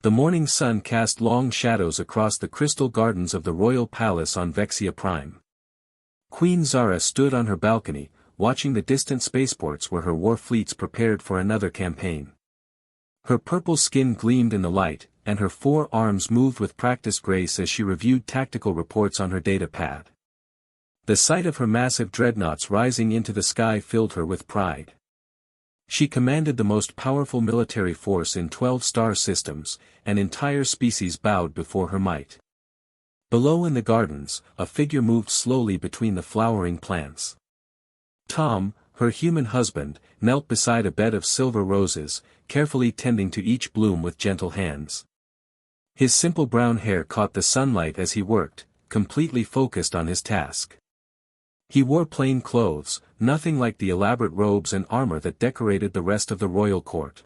The morning sun cast long shadows across the crystal gardens of the royal palace on Vexia Prime. Queen Zara stood on her balcony, watching the distant spaceports where her war fleets prepared for another campaign. Her purple skin gleamed in the light, and her 4 arms moved with practiced grace as she reviewed tactical reports on her data pad. The sight of her massive dreadnoughts rising into the sky filled her with pride. She commanded the most powerful military force in 12 star systems, an entire species bowed before her might. Below in the gardens, a figure moved slowly between the flowering plants. Tom, her human husband, knelt beside a bed of silver roses, carefully tending to each bloom with gentle hands. His simple brown hair caught the sunlight as he worked, completely focused on his task. He wore plain clothes, nothing like the elaborate robes and armor that decorated the rest of the royal court.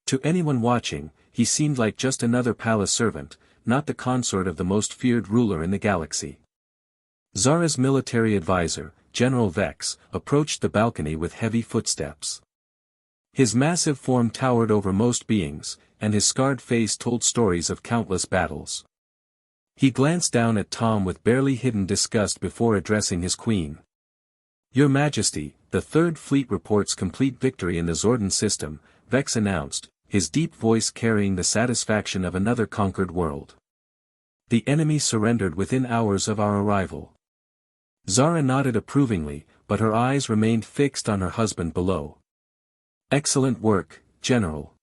To anyone watching, he seemed like just another palace servant, not the consort of the most feared ruler in the galaxy. Zara's military advisor, General Vex, approached the balcony with heavy footsteps. His massive form towered over most beings, and his scarred face told stories of countless battles. He glanced down at Tom with barely hidden disgust before addressing his queen. "Your Majesty, the Third Fleet reports complete victory in the Zordan system," Vex announced, his deep voice carrying the satisfaction of another conquered world. "The enemy surrendered within hours of our arrival." Zara nodded approvingly, but her eyes remained fixed on her husband below. "Excellent work, General.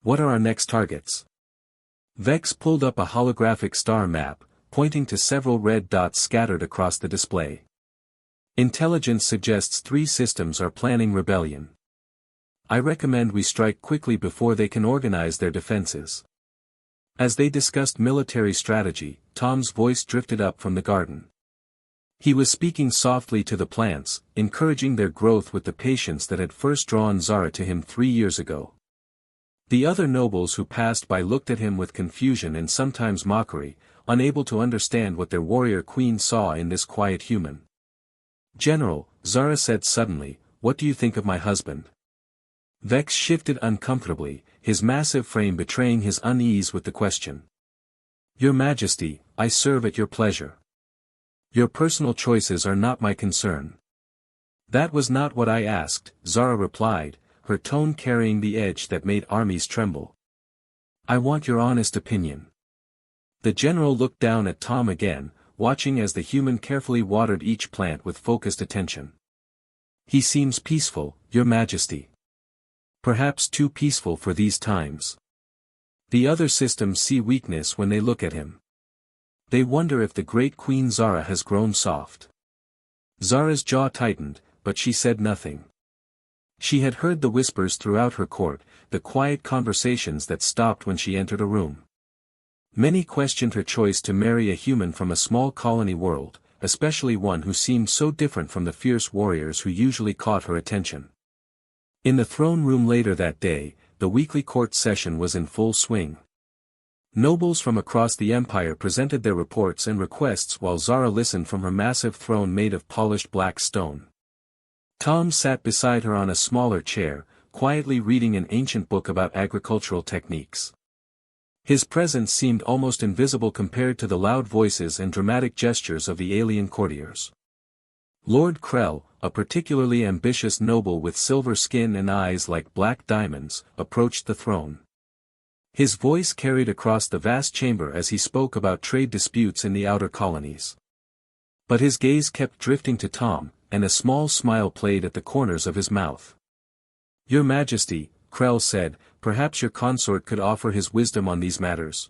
What are our next targets?" Vex pulled up a holographic star map, pointing to several red dots scattered across the display. "Intelligence suggests 3 systems are planning rebellion. I recommend we strike quickly before they can organize their defenses." As they discussed military strategy, Tom's voice drifted up from the garden. He was speaking softly to the plants, encouraging their growth with the patience that had first drawn Zara to him 3 years ago. The other nobles who passed by looked at him with confusion and sometimes mockery, unable to understand what their warrior queen saw in this quiet human. "General," Zara said suddenly, "what do you think of my husband?" Vex shifted uncomfortably, his massive frame betraying his unease with the question. "Your Majesty, I serve at your pleasure. Your personal choices are not my concern." "That was not what I asked," Zara replied, her tone carrying the edge that made armies tremble. "I want your honest opinion." The general looked down at Tom again, watching as the human carefully watered each plant with focused attention. "He seems peaceful, Your Majesty. Perhaps too peaceful for these times. The other systems see weakness when they look at him. They wonder if the great Queen Zara has grown soft." Zara's jaw tightened, but she said nothing. She had heard the whispers throughout her court, the quiet conversations that stopped when she entered a room. Many questioned her choice to marry a human from a small colony world, especially one who seemed so different from the fierce warriors who usually caught her attention. In the throne room later that day, the weekly court session was in full swing. Nobles from across the empire presented their reports and requests while Zara listened from her massive throne made of polished black stone. Tom sat beside her on a smaller chair, quietly reading an ancient book about agricultural techniques. His presence seemed almost invisible compared to the loud voices and dramatic gestures of the alien courtiers. Lord Krell, a particularly ambitious noble with silver skin and eyes like black diamonds, approached the throne. His voice carried across the vast chamber as he spoke about trade disputes in the outer colonies. But his gaze kept drifting to Tom, and a small smile played at the corners of his mouth. "Your Majesty," Krell said, "perhaps your consort could offer his wisdom on these matters.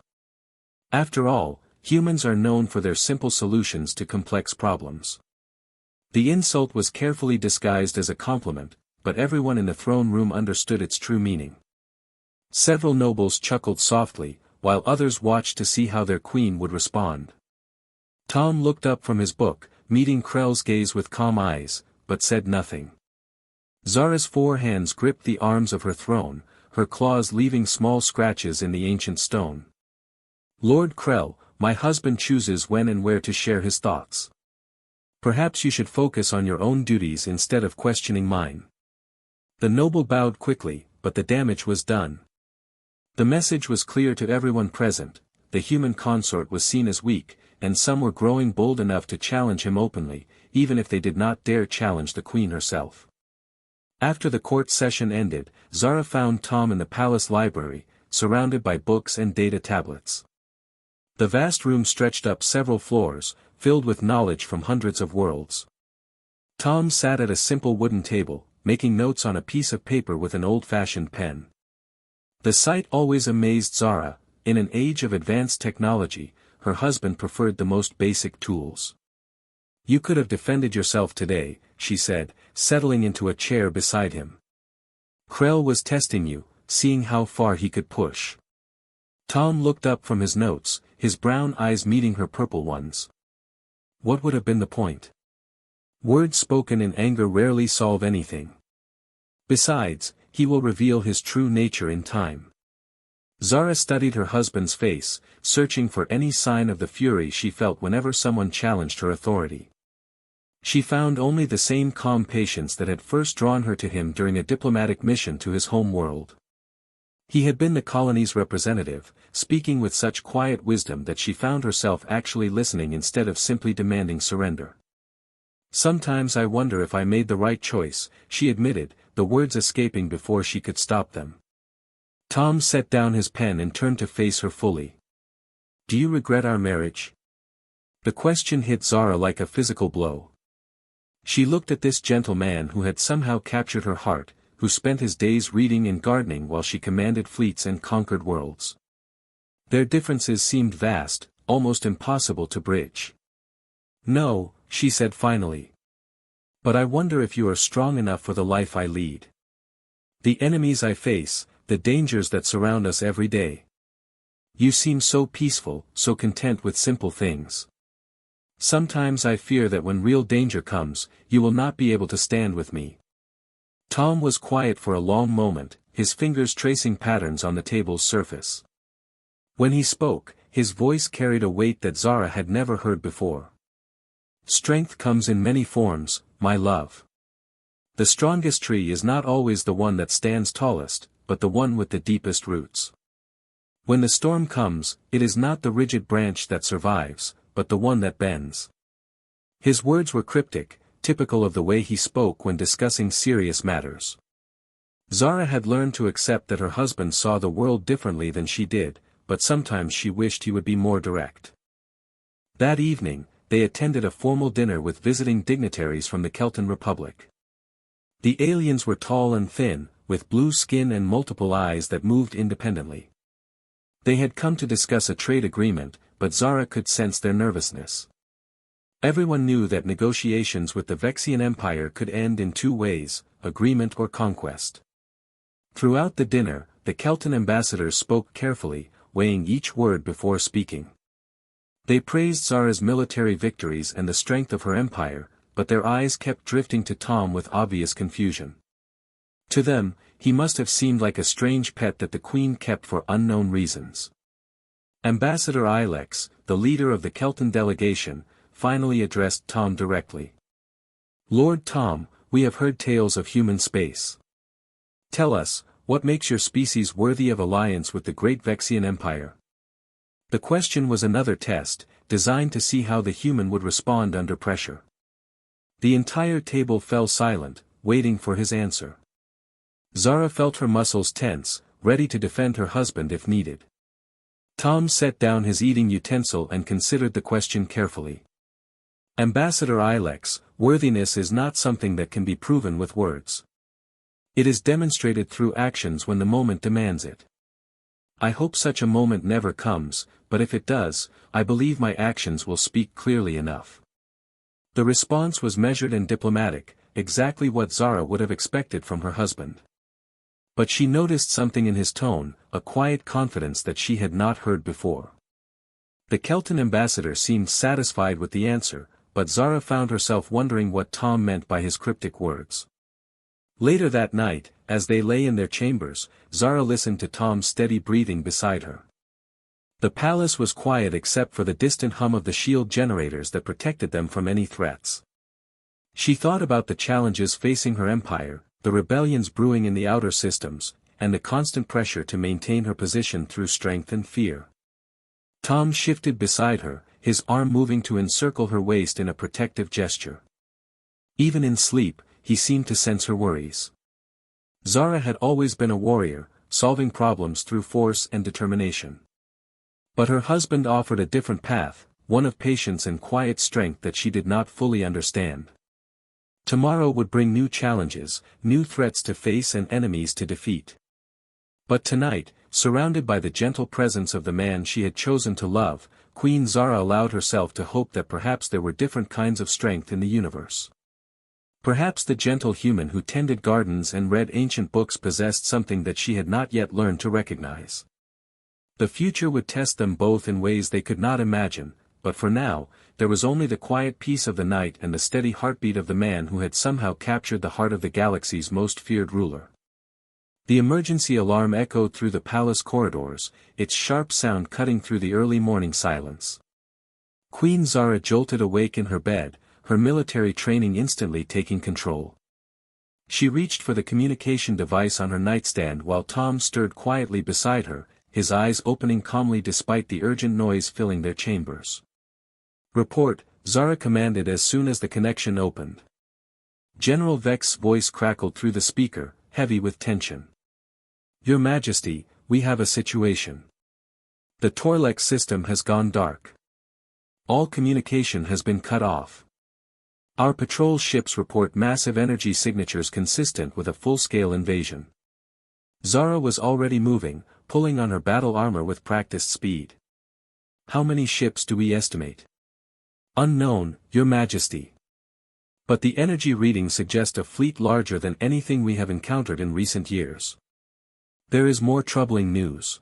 After all, humans are known for their simple solutions to complex problems." The insult was carefully disguised as a compliment, but everyone in the throne room understood its true meaning. Several nobles chuckled softly, while others watched to see how their queen would respond. Tom looked up from his book, meeting Krell's gaze with calm eyes, but said nothing. Zara's 4 hands gripped the arms of her throne, her claws leaving small scratches in the ancient stone. "Lord Krell, my husband chooses when and where to share his thoughts. Perhaps you should focus on your own duties instead of questioning mine." The noble bowed quickly, but the damage was done. The message was clear to everyone present: the human consort was seen as weak, and some were growing bold enough to challenge him openly, even if they did not dare challenge the queen herself. After the court session ended, Zara found Tom in the palace library, surrounded by books and data tablets. The vast room stretched up several floors, filled with knowledge from hundreds of worlds. Tom sat at a simple wooden table, making notes on a piece of paper with an old-fashioned pen. The sight always amazed Zara. In an age of advanced technology, her husband preferred the most basic tools. "You could have defended yourself today," she said, settling into a chair beside him. "Krell was testing you, seeing how far he could push." Tom looked up from his notes, his brown eyes meeting her purple ones. What would have been the point? Words spoken in anger rarely solve anything. Besides, he will reveal his true nature in time. Zara studied her husband's face, searching for any sign of the fury she felt whenever someone challenged her authority. She found only the same calm patience that had first drawn her to him during a diplomatic mission to his home world. He had been the colony's representative, speaking with such quiet wisdom that she found herself actually listening instead of simply demanding surrender. "Sometimes I wonder if I made the right choice," she admitted, the words escaping before she could stop them. Tom set down his pen and turned to face her fully. "Do you regret our marriage?" The question hit Zara like a physical blow. She looked at this gentle man who had somehow captured her heart, who spent his days reading and gardening while she commanded fleets and conquered worlds. Their differences seemed vast, almost impossible to bridge. "No," she said finally. "But I wonder if you are strong enough for the life I lead. The enemies I face, the dangers that surround us every day. You seem so peaceful, so content with simple things. Sometimes I fear that when real danger comes, you will not be able to stand with me." Tom was quiet for a long moment, his fingers tracing patterns on the table's surface. When he spoke, his voice carried a weight that Zara had never heard before. "Strength comes in many forms, my love. The strongest tree is not always the one that stands tallest, but the one with the deepest roots. When the storm comes, it is not the rigid branch that survives, but the one that bends." His words were cryptic, typical of the way he spoke when discussing serious matters. Zara had learned to accept that her husband saw the world differently than she did, but sometimes she wished he would be more direct. That evening, they attended a formal dinner with visiting dignitaries from the Kelton Republic. The aliens were tall and thin, with blue skin and multiple eyes that moved independently. They had come to discuss a trade agreement, but Zara could sense their nervousness. Everyone knew that negotiations with the Vexian Empire could end in two ways: agreement or conquest. Throughout the dinner, the Kelton ambassadors spoke carefully, weighing each word before speaking. They praised Zara's military victories and the strength of her empire, but their eyes kept drifting to Tom with obvious confusion. To them, he must have seemed like a strange pet that the queen kept for unknown reasons. Ambassador Ilex, the leader of the Kelton delegation, finally addressed Tom directly. "Lord Tom, we have heard tales of human space. Tell us, what makes your species worthy of alliance with the great Vexian Empire?" The question was another test, designed to see how the human would respond under pressure. The entire table fell silent, waiting for his answer. Zara felt her muscles tense, ready to defend her husband if needed. Tom set down his eating utensil and considered the question carefully. "Ambassador Ilex, worthiness is not something that can be proven with words. It is demonstrated through actions when the moment demands it. I hope such a moment never comes, but if it does, I believe my actions will speak clearly enough." The response was measured and diplomatic, exactly what Zara would have expected from her husband. But she noticed something in his tone, a quiet confidence that she had not heard before. The Kelton ambassador seemed satisfied with the answer, but Zara found herself wondering what Tom meant by his cryptic words. Later that night, as they lay in their chambers, Zara listened to Tom's steady breathing beside her. The palace was quiet except for the distant hum of the shield generators that protected them from any threats. She thought about the challenges facing her empire, the rebellions brewing in the outer systems, and the constant pressure to maintain her position through strength and fear. Tom shifted beside her, his arm moving to encircle her waist in a protective gesture. Even in sleep, he seemed to sense her worries. Zara had always been a warrior, solving problems through force and determination. But her husband offered a different path, one of patience and quiet strength that she did not fully understand. Tomorrow would bring new challenges, new threats to face and enemies to defeat. But tonight, surrounded by the gentle presence of the man she had chosen to love, Queen Zara allowed herself to hope that perhaps there were different kinds of strength in the universe. Perhaps the gentle human who tended gardens and read ancient books possessed something that she had not yet learned to recognize. The future would test them both in ways they could not imagine, but for now, there was only the quiet peace of the night and the steady heartbeat of the man who had somehow captured the heart of the galaxy's most feared ruler. The emergency alarm echoed through the palace corridors, its sharp sound cutting through the early morning silence. Queen Zara jolted awake in her bed, her military training instantly taking control. She reached for the communication device on her nightstand while Tom stirred quietly beside her, his eyes opening calmly despite the urgent noise filling their chambers. "Report," Zara commanded as soon as the connection opened. General Vex's voice crackled through the speaker, heavy with tension. "Your Majesty, we have a situation. The Torlex system has gone dark. All communication has been cut off. Our patrol ships report massive energy signatures consistent with a full-scale invasion." Zara was already moving, pulling on her battle armor with practiced speed. "How many ships do we estimate?" "Unknown, Your Majesty. But the energy readings suggest a fleet larger than anything we have encountered in recent years. There is more troubling news.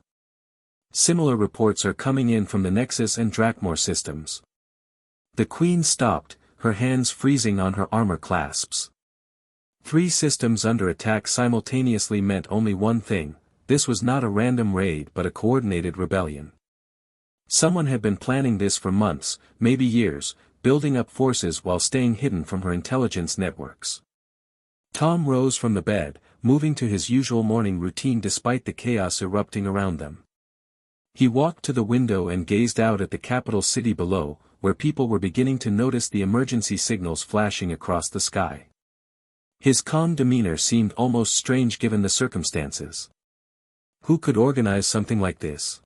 Similar reports are coming in from the Nexus and Drakmor systems." The Queen stopped, her hands freezing on her armor clasps. 3 systems under attack simultaneously meant only one thing: this was not a random raid but a coordinated rebellion. Someone had been planning this for months, maybe years, building up forces while staying hidden from her intelligence networks. Tom rose from the bed, moving to his usual morning routine despite the chaos erupting around them. He walked to the window and gazed out at the capital city below, where people were beginning to notice the emergency signals flashing across the sky. His calm demeanor seemed almost strange given the circumstances. Who could organize something like this?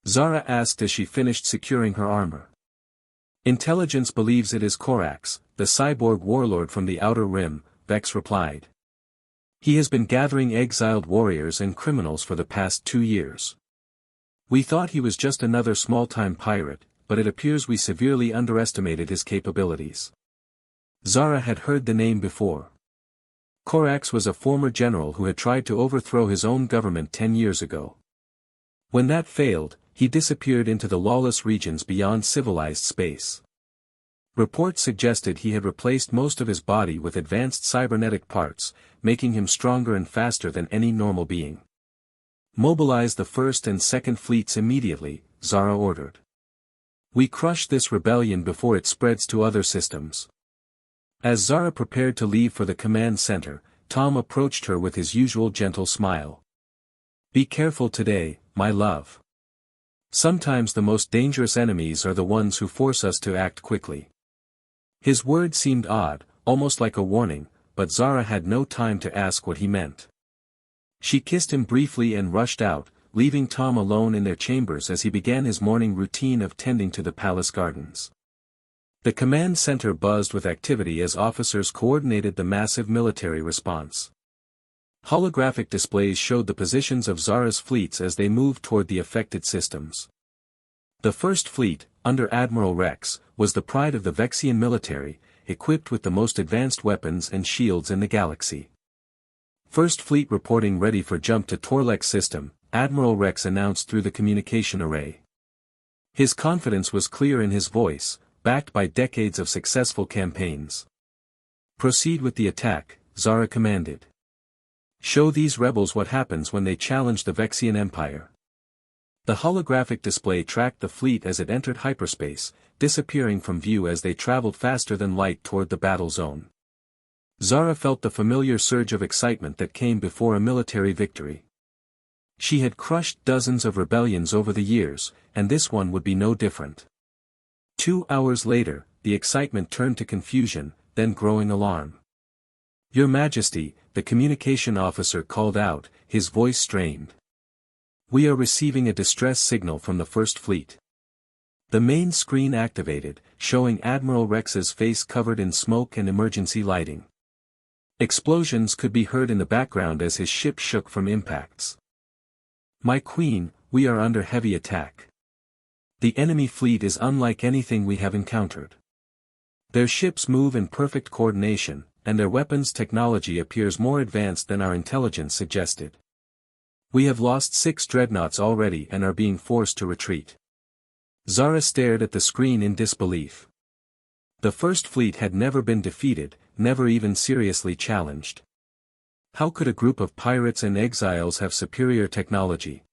Zara asked as she finished securing her armor. "Intelligence believes it is Korax, the cyborg warlord from the Outer Rim," Vex replied. "He has been gathering exiled warriors and criminals for the past 2 years. We thought he was just another small-time pirate, but it appears we severely underestimated his capabilities." Zara had heard the name before. Korax was a former general who had tried to overthrow his own government 10 years ago. When that failed, he disappeared into the lawless regions beyond civilized space. Reports suggested he had replaced most of his body with advanced cybernetic parts, making him stronger and faster than any normal being. "Mobilize the 1st and 2nd fleets immediately," Zara ordered. "We crush this rebellion before it spreads to other systems." As Zara prepared to leave for the command center, Tom approached her with his usual gentle smile. "Be careful today, my love. Sometimes the most dangerous enemies are the ones who force us to act quickly." His words seemed odd, almost like a warning, but Zara had no time to ask what he meant. She kissed him briefly and rushed out, leaving Tom alone in their chambers as he began his morning routine of tending to the palace gardens. The command center buzzed with activity as officers coordinated the massive military response. Holographic displays showed the positions of Zara's fleets as they moved toward the affected systems. The First Fleet, under Admiral Rex, was the pride of the Vexian military, equipped with the most advanced weapons and shields in the galaxy. "First Fleet reporting ready for jump to Torlex system," Admiral Rex announced through the communication array. His confidence was clear in his voice, backed by decades of successful campaigns. "Proceed with the attack," Zara commanded. "Show these rebels what happens when they challenge the Vexian Empire." The holographic display tracked the fleet as it entered hyperspace, disappearing from view as they traveled faster than light toward the battle zone. Zara felt the familiar surge of excitement that came before a military victory. She had crushed dozens of rebellions over the years, and this one would be no different. 2 hours later, the excitement turned to confusion, then growing alarm. "Your Majesty," the communication officer called out, his voice strained. "We are receiving a distress signal from the First Fleet." The main screen activated, showing Admiral Rex's face covered in smoke and emergency lighting. Explosions could be heard in the background as his ship shook from impacts. "My Queen, we are under heavy attack. The enemy fleet is unlike anything we have encountered. Their ships move in perfect coordination, and their weapons technology appears more advanced than our intelligence suggested. We have lost 6 dreadnoughts already and are being forced to retreat." Zara stared at the screen in disbelief. The First Fleet had never been defeated, never even seriously challenged. How could a group of pirates and exiles have superior technology?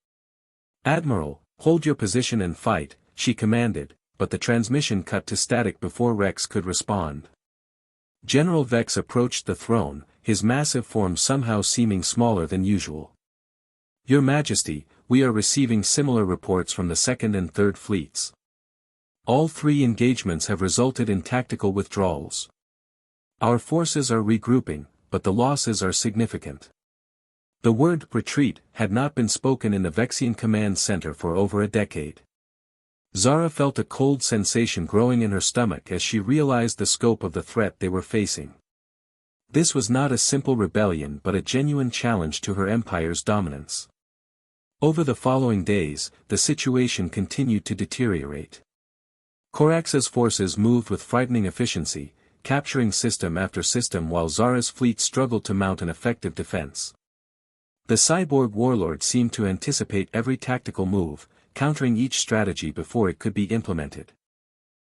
"Admiral, hold your position and fight," she commanded, but the transmission cut to static before Rex could respond. General Vex approached the throne, his massive form somehow seeming smaller than usual. "Your Majesty, we are receiving similar reports from the Second and Third Fleets. All 3 engagements have resulted in tactical withdrawals. Our forces are regrouping, but the losses are significant." The word "retreat" had not been spoken in the Vexian command center for over a decade. Zara felt a cold sensation growing in her stomach as she realized the scope of the threat they were facing. This was not a simple rebellion but a genuine challenge to her empire's dominance. Over the following days, the situation continued to deteriorate. Corax's forces moved with frightening efficiency, capturing system after system while Zara's fleet struggled to mount an effective defense. The cyborg warlord seemed to anticipate every tactical move, countering each strategy before it could be implemented.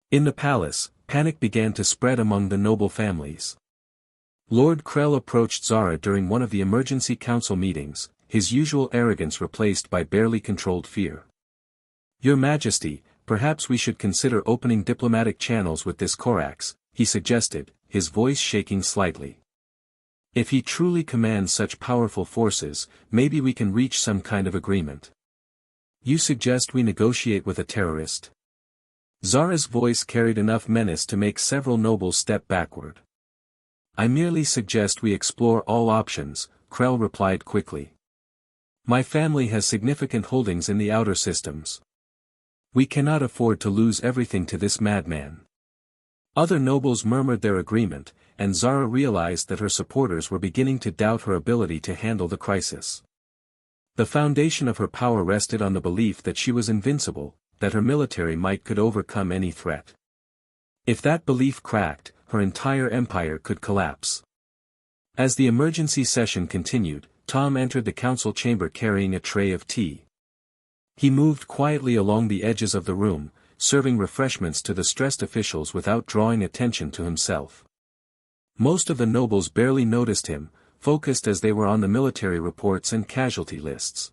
In the palace, panic began to spread among the noble families. Lord Krell approached Zara during one of the emergency council meetings, his usual arrogance replaced by barely controlled fear. "Your Majesty, perhaps we should consider opening diplomatic channels with this Corax," he suggested, his voice shaking slightly. "If he truly commands such powerful forces, maybe we can reach some kind of agreement." "You suggest we negotiate with a terrorist?" Zara's voice carried enough menace to make several nobles step backward. "I merely suggest we explore all options," Krell replied quickly. "My family has significant holdings in the outer systems. We cannot afford to lose everything to this madman." Other nobles murmured their agreement, and Zara realized that her supporters were beginning to doubt her ability to handle the crisis. The foundation of her power rested on the belief that she was invincible, that her military might could overcome any threat. If that belief cracked, her entire empire could collapse. As the emergency session continued, Tom entered the council chamber carrying a tray of tea. He moved quietly along the edges of the room, serving refreshments to the stressed officials without drawing attention to himself. Most of the nobles barely noticed him, focused as they were on the military reports and casualty lists.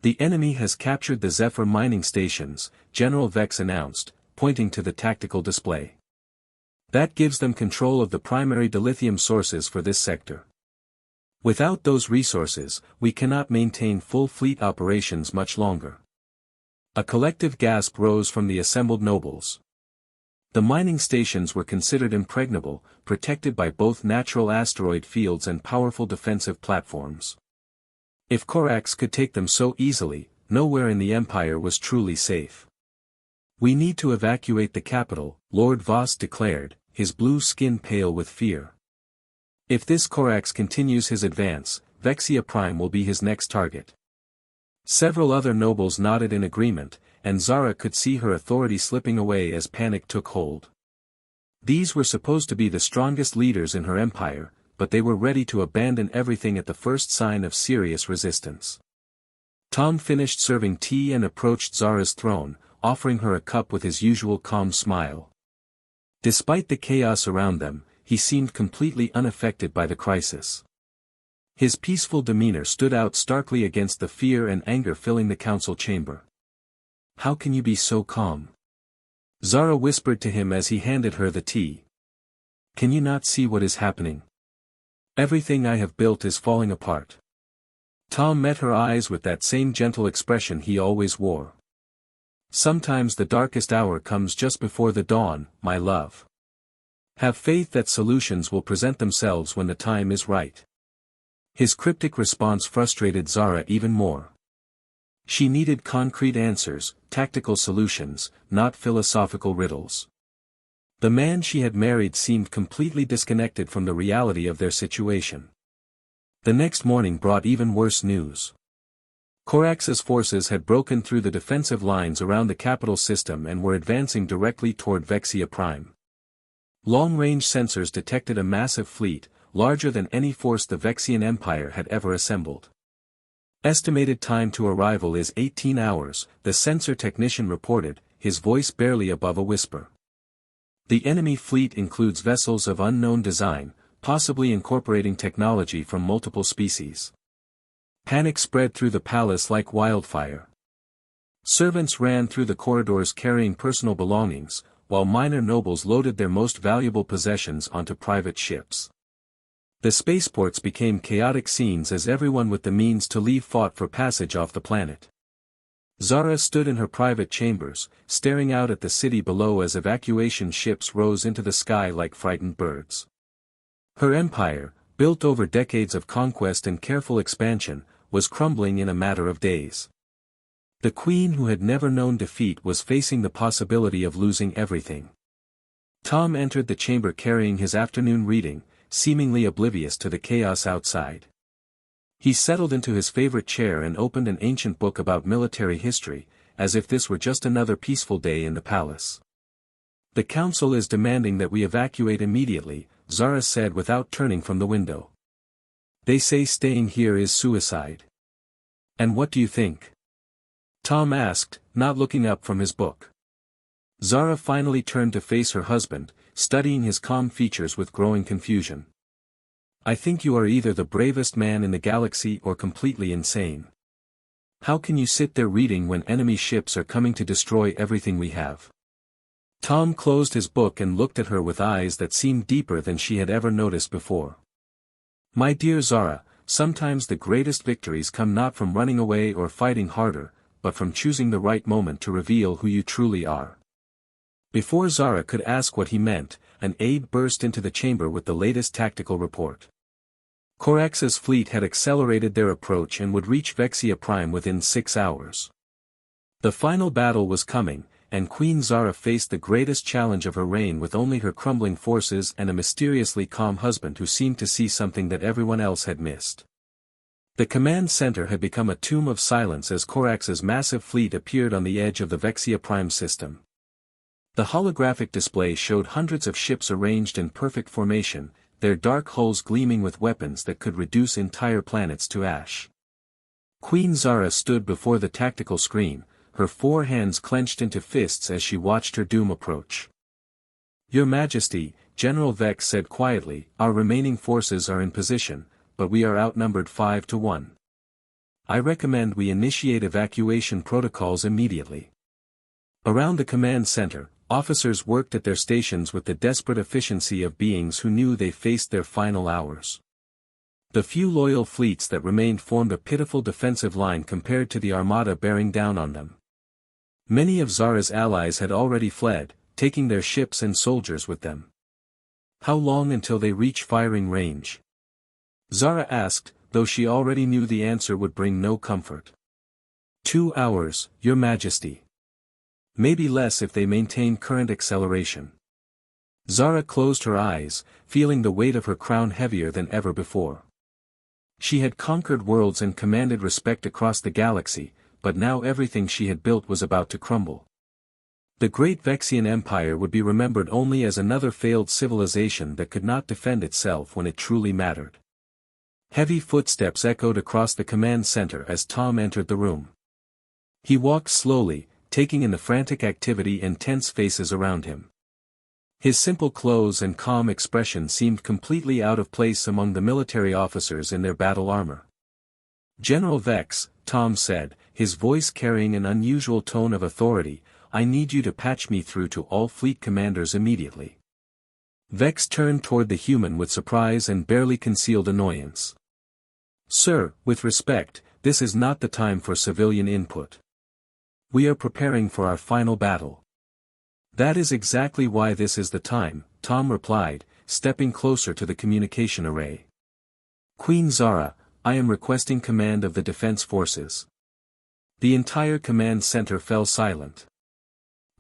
"The enemy has captured the Zephyr mining stations," General Vex announced, pointing to the tactical display. "That gives them control of the primary dilithium sources for this sector. Without those resources, we cannot maintain full fleet operations much longer." A collective gasp rose from the assembled nobles. The mining stations were considered impregnable, protected by both natural asteroid fields and powerful defensive platforms. If Corax could take them so easily, nowhere in the Empire was truly safe. "We need to evacuate the capital," Lord Voss declared, his blue skin pale with fear. "If this Corax continues his advance, Vexia Prime will be his next target." Several other nobles nodded in agreement, and Zara could see her authority slipping away as panic took hold. These were supposed to be the strongest leaders in her empire, but they were ready to abandon everything at the first sign of serious resistance. Tom finished serving tea and approached Zara's throne, offering her a cup with his usual calm smile. Despite the chaos around them, he seemed completely unaffected by the crisis. His peaceful demeanor stood out starkly against the fear and anger filling the council chamber. "How can you be so calm?" Zara whispered to him as he handed her the tea. "Can you not see what is happening?" Everything I have built is falling apart. Tom met her eyes with that same gentle expression he always wore. Sometimes the darkest hour comes just before the dawn, my love. Have faith that solutions will present themselves when the time is right. His cryptic response frustrated Zara even more. She needed concrete answers, tactical solutions, not philosophical riddles. The man she had married seemed completely disconnected from the reality of their situation. The next morning brought even worse news. Corax's forces had broken through the defensive lines around the capital system and were advancing directly toward Vexia Prime. Long-range sensors detected a massive fleet, larger than any force the Vexian Empire had ever assembled. Estimated time to arrival is 18 hours, the sensor technician reported, his voice barely above a whisper. The enemy fleet includes vessels of unknown design, possibly incorporating technology from multiple species. Panic spread through the palace like wildfire. Servants ran through the corridors carrying personal belongings, while minor nobles loaded their most valuable possessions onto private ships. The spaceports became chaotic scenes as everyone with the means to leave fought for passage off the planet. Zara stood in her private chambers, staring out at the city below as evacuation ships rose into the sky like frightened birds. Her empire, built over decades of conquest and careful expansion, was crumbling in a matter of days. The queen who had never known defeat was facing the possibility of losing everything. Tom entered the chamber carrying his afternoon reading, seemingly oblivious to the chaos outside. He settled into his favorite chair and opened an ancient book about military history, as if this were just another peaceful day in the palace. The council is demanding that we evacuate immediately, Zara said without turning from the window. They say staying here is suicide. And what do you think? Tom asked, not looking up from his book. Zara finally turned to face her husband, studying his calm features with growing confusion. I think you are either the bravest man in the galaxy or completely insane. How can you sit there reading when enemy ships are coming to destroy everything we have? Tom closed his book and looked at her with eyes that seemed deeper than she had ever noticed before. My dear Zara, sometimes the greatest victories come not from running away or fighting harder, but from choosing the right moment to reveal who you truly are. Before Zara could ask what he meant, an aide burst into the chamber with the latest tactical report. Corax's fleet had accelerated their approach and would reach Vexia Prime within 6 hours. The final battle was coming, and Queen Zara faced the greatest challenge of her reign with only her crumbling forces and a mysteriously calm husband who seemed to see something that everyone else had missed. The command center had become a tomb of silence as Corax's massive fleet appeared on the edge of the Vexia Prime system. The holographic display showed hundreds of ships arranged in perfect formation, their dark hulls gleaming with weapons that could reduce entire planets to ash. Queen Zara stood before the tactical screen, her 4 hands clenched into fists as she watched her doom approach. Your Majesty, General Vex said quietly, our remaining forces are in position, but we are outnumbered 5-1. I recommend we initiate evacuation protocols immediately. Around the command center, officers worked at their stations with the desperate efficiency of beings who knew they faced their final hours. The few loyal fleets that remained formed a pitiful defensive line compared to the armada bearing down on them. Many of Zara's allies had already fled, taking their ships and soldiers with them. How long until they reach firing range? Zara asked, though she already knew the answer would bring no comfort. 2 hours, Your Majesty. Maybe less if they maintain current acceleration. Zara closed her eyes, feeling the weight of her crown heavier than ever before. She had conquered worlds and commanded respect across the galaxy, but now everything she had built was about to crumble. The great Vexian Empire would be remembered only as another failed civilization that could not defend itself when it truly mattered. Heavy footsteps echoed across the command center as Tom entered the room. He walked slowly, taking in the frantic activity and tense faces around him. His simple clothes and calm expression seemed completely out of place among the military officers in their battle armor. General Vex, Tom said, his voice carrying an unusual tone of authority, I need you to patch me through to all fleet commanders immediately. Vex turned toward the human with surprise and barely concealed annoyance. Sir, with respect, this is not the time for civilian input. We are preparing for our final battle. That is exactly why this is the time, Tom replied, stepping closer to the communication array. Queen Zara, I am requesting command of the defense forces. The entire command center fell silent.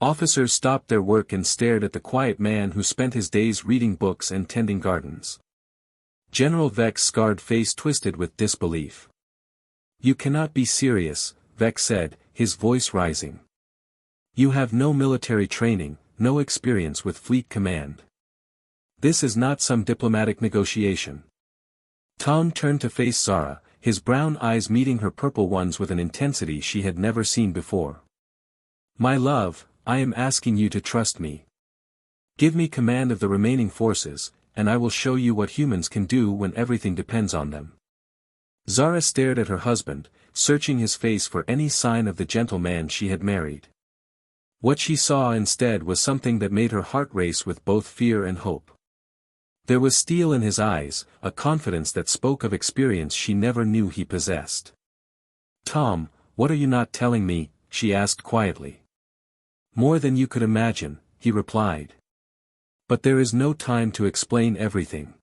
Officers stopped their work and stared at the quiet man who spent his days reading books and tending gardens. General Vex's scarred face twisted with disbelief. You cannot be serious, Vex said, his voice rising. You have no military training, no experience with fleet command. This is not some diplomatic negotiation. Tom turned to face Zara, his brown eyes meeting her purple ones with an intensity she had never seen before. My love, I am asking you to trust me. Give me command of the remaining forces, and I will show you what humans can do when everything depends on them. Zara stared at her husband, searching his face for any sign of the gentleman she had married. What she saw instead was something that made her heart race with both fear and hope. There was steel in his eyes, a confidence that spoke of experience she never knew he possessed. Tom, what are you not telling me? She asked quietly. More than you could imagine, he replied. But there is no time to explain everything.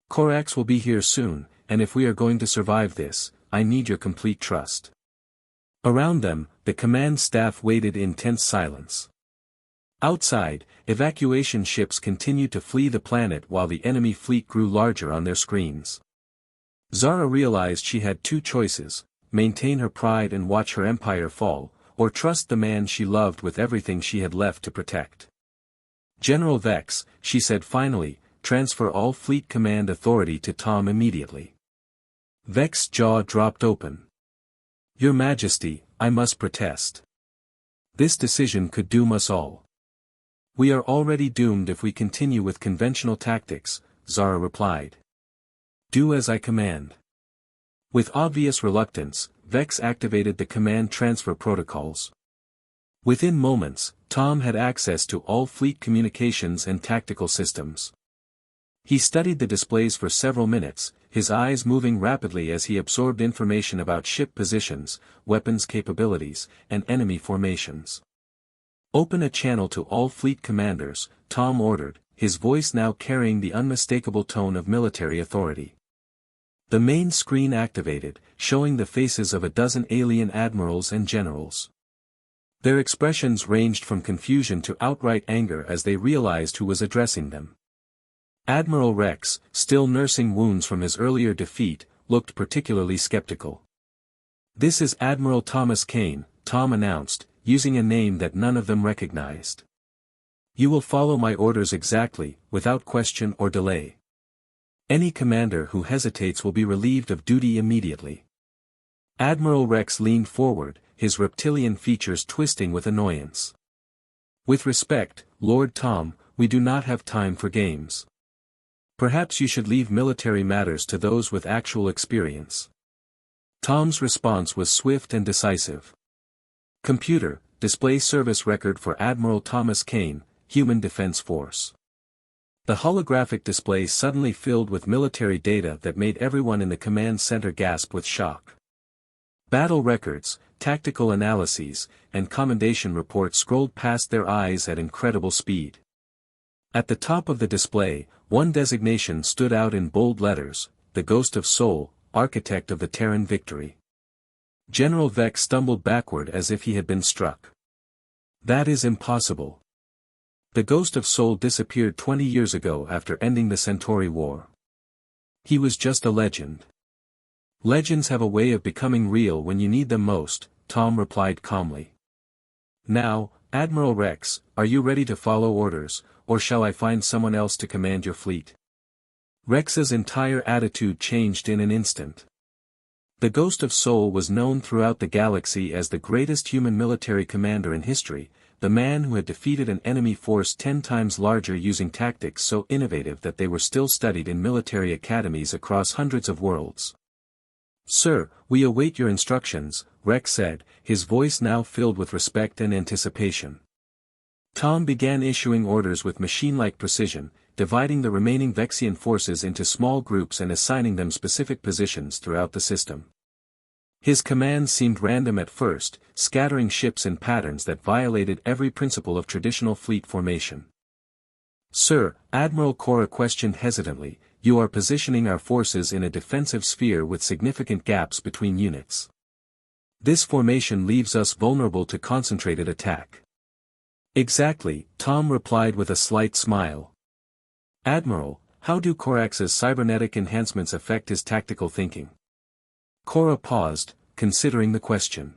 Corax will be here soon, and if we are going to survive this, I need your complete trust. Around them, the command staff waited in tense silence. Outside, evacuation ships continued to flee the planet while the enemy fleet grew larger on their screens. Zara realized she had two choices: maintain her pride and watch her empire fall, or trust the man she loved with everything she had left to protect. General Vex, she said finally, transfer all fleet command authority to Tom immediately. Vex's jaw dropped open. Your Majesty, I must protest. This decision could doom us all. We are already doomed if we continue with conventional tactics, Zara replied. Do as I command. With obvious reluctance, Vex activated the command transfer protocols. Within moments, Tom had access to all fleet communications and tactical systems. He studied the displays for several minutes, his eyes moving rapidly as he absorbed information about ship positions, weapons capabilities, and enemy formations. Open a channel to all fleet commanders, Tom ordered, his voice now carrying the unmistakable tone of military authority. The main screen activated, showing the faces of a dozen alien admirals and generals. Their expressions ranged from confusion to outright anger as they realized who was addressing them. Admiral Rex, still nursing wounds from his earlier defeat, looked particularly skeptical. This is Admiral Thomas Kane, Tom announced, using a name that none of them recognized. You will follow my orders exactly, without question or delay. Any commander who hesitates will be relieved of duty immediately. Admiral Rex leaned forward, his reptilian features twisting with annoyance. With respect, Lord Tom, we do not have time for games. Perhaps you should leave military matters to those with actual experience. Tom's response was swift and decisive. Computer, display service record for Admiral Thomas Kane, Human Defense Force. The holographic display suddenly filled with military data that made everyone in the command center gasp with shock. Battle records, tactical analyses, and commendation reports scrolled past their eyes at incredible speed. At the top of the display, one designation stood out in bold letters: the Ghost of Sol, Architect of the Terran Victory. General Vex stumbled backward as if he had been struck. That is impossible. The Ghost of Sol disappeared 20 years ago after ending the Centauri War. He was just a legend. Legends have a way of becoming real when you need them most, Tom replied calmly. Now, Admiral Rex, are you ready to follow orders, or shall I find someone else to command your fleet? Rex's entire attitude changed in an instant. The Ghost of Sol was known throughout the galaxy as the greatest human military commander in history, the man who had defeated an enemy force 10 times larger using tactics so innovative that they were still studied in military academies across hundreds of worlds. Sir, we await your instructions, Rex said, his voice now filled with respect and anticipation. Tom began issuing orders with machine-like precision, dividing the remaining Vexian forces into small groups and assigning them specific positions throughout the system. His commands seemed random at first, scattering ships in patterns that violated every principle of traditional fleet formation. "Sir," Admiral Cora questioned hesitantly, "you are positioning our forces in a defensive sphere with significant gaps between units. This formation leaves us vulnerable to concentrated attack." "Exactly," Tom replied with a slight smile. "Admiral, how do Corax's cybernetic enhancements affect his tactical thinking?" Cora paused, considering the question.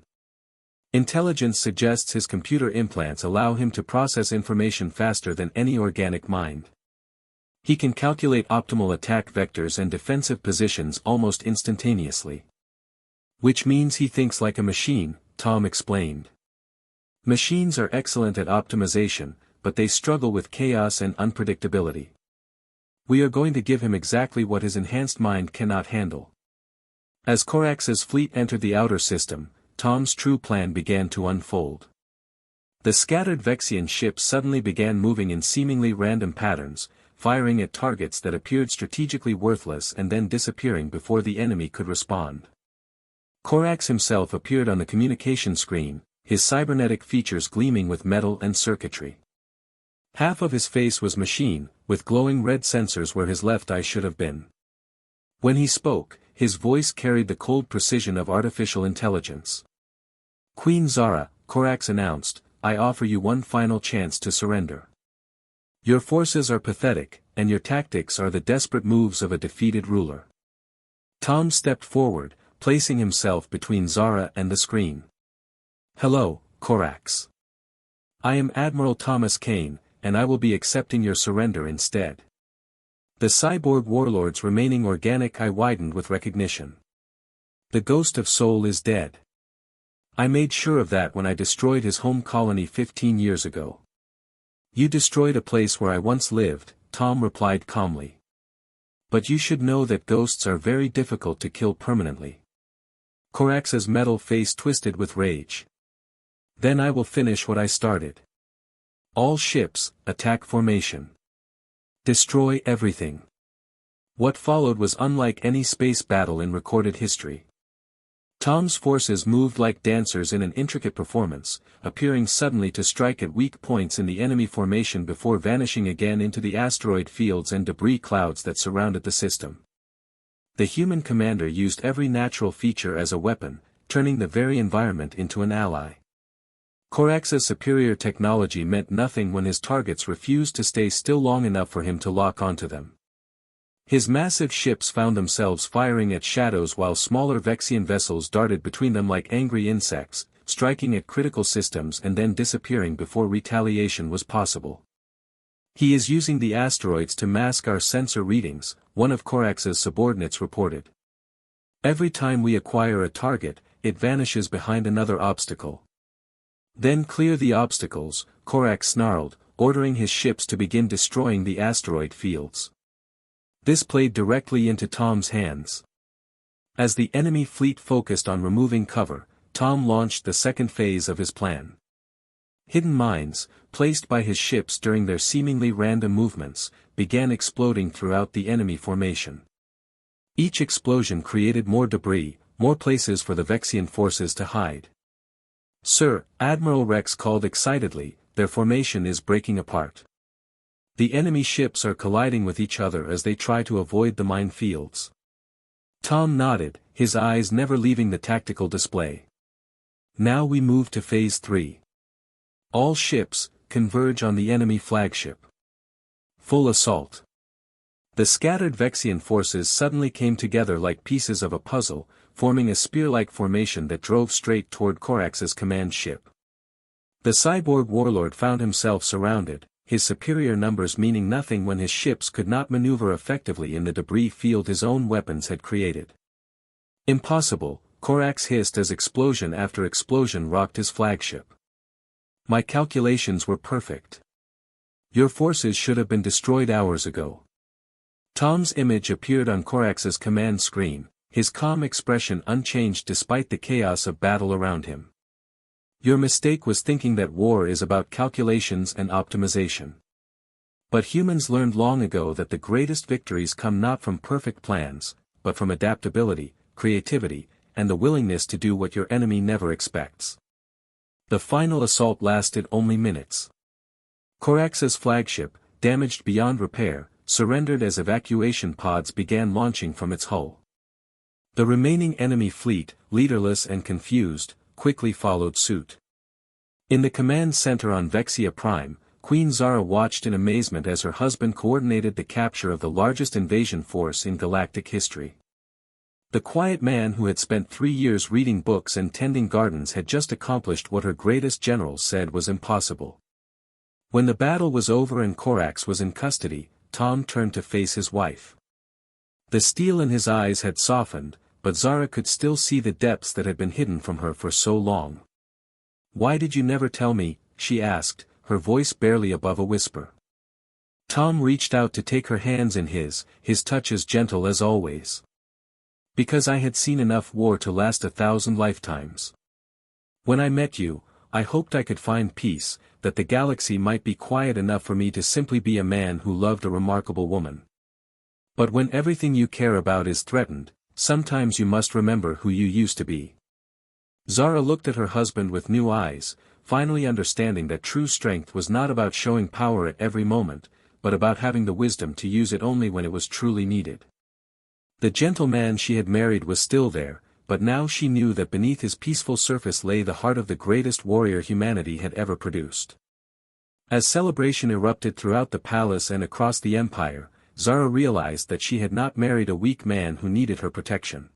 "Intelligence suggests his computer implants allow him to process information faster than any organic mind. He can calculate optimal attack vectors and defensive positions almost instantaneously. Which means he thinks like a machine," Tom explained. "Machines are excellent at optimization, but they struggle with chaos and unpredictability. We are going to give him exactly what his enhanced mind cannot handle." As Corax's fleet entered the outer system, Tom's true plan began to unfold. The scattered Vexian ships suddenly began moving in seemingly random patterns, firing at targets that appeared strategically worthless and then disappearing before the enemy could respond. Corax himself appeared on the communication screen, his cybernetic features gleaming with metal and circuitry. Half of his face was machine, with glowing red sensors where his left eye should have been. When he spoke, his voice carried the cold precision of artificial intelligence. "Queen Zara," Corax announced, "I offer you one final chance to surrender. Your forces are pathetic, and your tactics are the desperate moves of a defeated ruler." Tom stepped forward, placing himself between Zara and the screen. "Hello, Corax. I am Admiral Thomas Kane, and I will be accepting your surrender instead." The cyborg warlord's remaining organic eye widened with recognition. "The ghost of Soul is dead. I made sure of that when I destroyed his home colony 15 years ago." "You destroyed a place where I once lived," Tom replied calmly. "But you should know that ghosts are very difficult to kill permanently." Corax's metal face twisted with rage. "Then I will finish what I started. All ships, attack formation. Destroy everything." What followed was unlike any space battle in recorded history. Tom's forces moved like dancers in an intricate performance, appearing suddenly to strike at weak points in the enemy formation before vanishing again into the asteroid fields and debris clouds that surrounded the system. The human commander used every natural feature as a weapon, turning the very environment into an ally. Corax's superior technology meant nothing when his targets refused to stay still long enough for him to lock onto them. His massive ships found themselves firing at shadows while smaller Vexian vessels darted between them like angry insects, striking at critical systems and then disappearing before retaliation was possible. "He is using the asteroids to mask our sensor readings," one of Corax's subordinates reported. "Every time we acquire a target, it vanishes behind another obstacle." "Then clear the obstacles," Corax snarled, ordering his ships to begin destroying the asteroid fields. This played directly into Tom's hands. As the enemy fleet focused on removing cover, Tom launched the second phase of his plan. Hidden mines, placed by his ships during their seemingly random movements, began exploding throughout the enemy formation. Each explosion created more debris, more places for the Vexian forces to hide. "Sir," Admiral Rex called excitedly, "their formation is breaking apart. The enemy ships are colliding with each other as they try to avoid the minefields." Tom nodded, his eyes never leaving the tactical display. "Now we move to Phase 3. All ships, converge on the enemy flagship. Full assault." The scattered Vexian forces suddenly came together like pieces of a puzzle, forming a spear-like formation that drove straight toward Corax's command ship. The cyborg warlord found himself surrounded, his superior numbers meaning nothing when his ships could not maneuver effectively in the debris field his own weapons had created. "Impossible," Corax hissed as explosion after explosion rocked his flagship. "My calculations were perfect. Your forces should have been destroyed hours ago." Tom's image appeared on Corax's command screen, his calm expression unchanged despite the chaos of battle around him. "Your mistake was thinking that war is about calculations and optimization. But humans learned long ago that the greatest victories come not from perfect plans, but from adaptability, creativity, and the willingness to do what your enemy never expects. The final assault lasted only minutes. Corax's flagship, damaged beyond repair, surrendered as evacuation pods began launching from its hull. The remaining enemy fleet, leaderless and confused, quickly followed suit. In the command center on Vexia Prime, Queen Zara watched in amazement as her husband coordinated the capture of the largest invasion force in galactic history. The quiet man who had spent 3 years reading books and tending gardens had just accomplished what her greatest generals said was impossible. When the battle was over and Corax was in custody, Tom turned to face his wife. The steel in his eyes had softened, but Zara could still see the depths that had been hidden from her for so long. "Why did you never tell me?" she asked, her voice barely above a whisper. Tom reached out to take her hands in his touch as gentle as always. "Because I had seen enough war to last 1,000 lifetimes. When I met you, I hoped I could find peace, that the galaxy might be quiet enough for me to simply be a man who loved a remarkable woman. But when everything you care about is threatened, sometimes you must remember who you used to be." Zara looked at her husband with new eyes, finally understanding that true strength was not about showing power at every moment, but about having the wisdom to use it only when it was truly needed. The gentle man she had married was still there, but now she knew that beneath his peaceful surface lay the heart of the greatest warrior humanity had ever produced. As celebration erupted throughout the palace and across the empire, Zara realized that she had not married a weak man who needed her protection.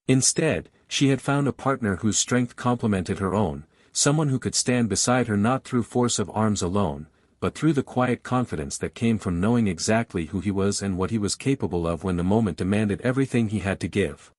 Instead, she had found a partner whose strength complemented her own, someone who could stand beside her not through force of arms alone, but through the quiet confidence that came from knowing exactly who he was and what he was capable of when the moment demanded everything he had to give.